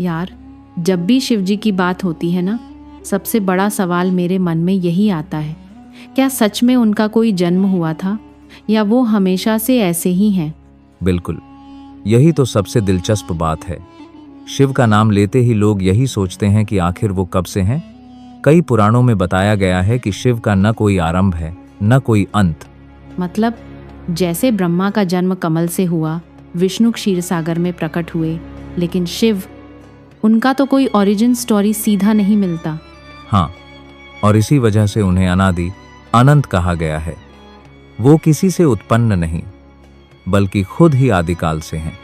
यार, जब भी शिव जी की बात होती है ना, सबसे बड़ा सवाल मेरे मन में यही आता है, क्या सच में उनका कोई जन्म हुआ था या वो हमेशा से ऐसे ही हैं? बिल्कुल, यही तो सबसे दिलचस्प बात है। शिव का नाम लेते ही लोग यही सोचते हैं कि आखिर वो कब से हैं। कई पुराणों में बताया गया है कि शिव का न कोई आरंभ है न कोई अंत। मतलब जैसे ब्रह्मा का जन्म कमल से हुआ, विष्णु क्षीर सागर में प्रकट हुए, लेकिन शिव, उनका तो कोई ओरिजिन स्टोरी सीधा नहीं मिलता। हाँ, और इसी वजह से उन्हें अनादि अनंत कहा गया है। वो किसी से उत्पन्न नहीं, बल्कि खुद ही आदिकाल से हैं।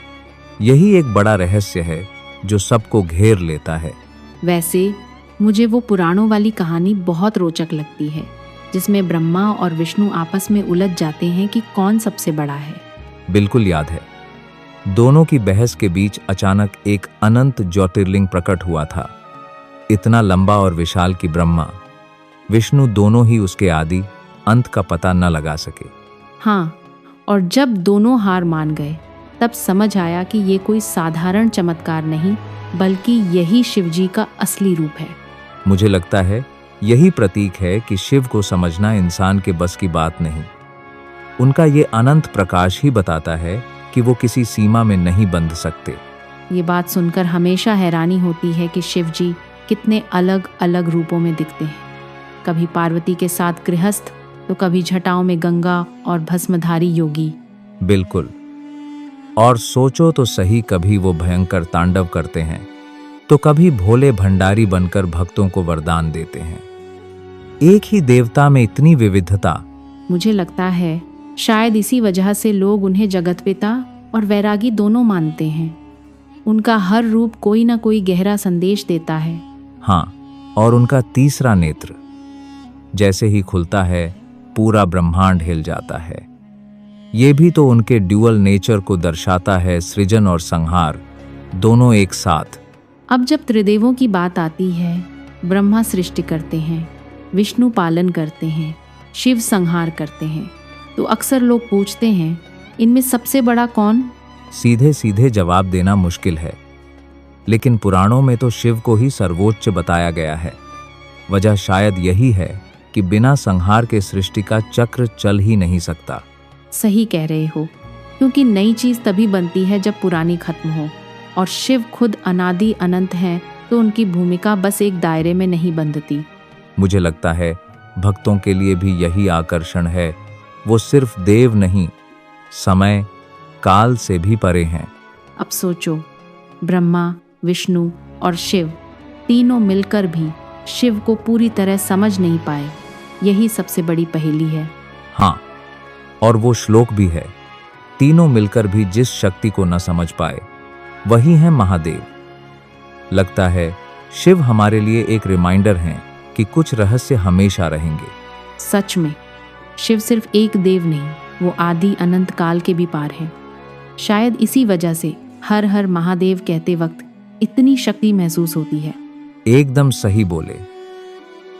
यही एक बड़ा रहस्य है जो सबको घेर लेता है। वैसे मुझे वो पुराणों वाली कहानी बहुत रोचक लगती है, जिसमें ब्रह्मा और विष्णु आपस में उलझ जाते हैं कि कौन सबसे बड़ा है। बिल्कुल याद है। दोनों की बहस के बीच अचानक एक अनंत ज्योतिर्लिंग प्रकट हुआ था, इतना लंबा और विशाल कि ब्रह्मा विष्णु दोनों ही उसके आदि अंत का पता न लगा सके। हाँ, और जब दोनों हार मान गए, तब समझ आया कि ये कोई साधारण चमत्कार नहीं, बल्कि यही शिवजी का असली रूप है। मुझे लगता है यही प्रतीक है कि शिव को समझना इंसान के बस की बात नहीं। उनका ये अनंत प्रकाश ही बताता है कि वो किसी सीमा में नहीं बंध सकते। ये बात सुनकर हमेशा हैरानी होती है कि शिवजी कितने अलग अलग रूपों में दिखते हैं। कभी पार्वती के साथ गृहस्थ, तो कभी जटाओं में गंगा और भस्मधारी योगी। बिल्कुल, और सोचो तो सही, कभी वो भयंकर तांडव करते हैं तो कभी भोले भंडारी बनकर भक्तों को वरदान देते हैं। एक ही देवता में इतनी विविधता। मुझे लगता है शायद इसी वजह से लोग उन्हें जगत पिता और वैरागी दोनों मानते हैं। उनका हर रूप कोई ना कोई गहरा संदेश देता है। हाँ, और उनका तीसरा नेत्र जैसे ही खुलता है, पूरा ब्रह्मांड हिल जाता है। ये भी तो उनके ड्यूअल नेचर को दर्शाता है, सृजन और संहार दोनों एक साथ। अब जब त्रिदेवों की बात आती है, ब्रह्मा सृष्टि करते हैं, विष्णु पालन करते हैं, शिव संहार करते हैं, तो अक्सर लोग पूछते हैं, इनमें सबसे बड़ा कौन? सीधे सीधे जवाब देना मुश्किल है, लेकिन पुराणों में तो शिव को ही सर्वोच्च बताया गया है। वजह शायद यही है कि बिना संहार के सृष्टि का चक्र चल ही नहीं सकता। सही कह रहे हो, क्योंकि नई चीज तभी बनती है जब पुरानी खत्म हो, और शिव खुद अनादि अनंत हैं, तो उनकी भूमिका बस एक दायरे में नहीं बंधती। मुझे लगता है भक्तों के लिए भी यही आकर्षण है। वो सिर्फ देव नहीं, समय काल से भी परे हैं। अब सोचो, ब्रह्मा, विष्णु और शिव तीनों मिलकर भी शिव को पूरी तरह समझ नहीं पाए। यही सबसे बड़ी पहेली है। हाँ, और वो श्लोक भी है, तीनों मिलकर भी जिस शक्ति को न समझ पाए वही है महादेव। लगता है शिव हमारे लिए एक रिमाइंडर हैं कि कुछ रहस्य हमेशा रहेंगे। सच में शिव सिर्फ एक देव नहीं, वो आदि अनंत काल के भी पार हैं। शायद इसी वजह से हर हर महादेव कहते वक्त इतनी शक्ति महसूस होती है। एकदम सही बोले।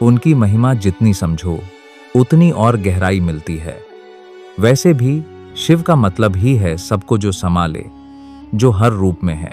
उनकी महिमा जितनी समझो उतनी और गहराई मिलती है। वैसे भी शिव का मतलब ही है सबको जो संभाले, जो हर रूप में है।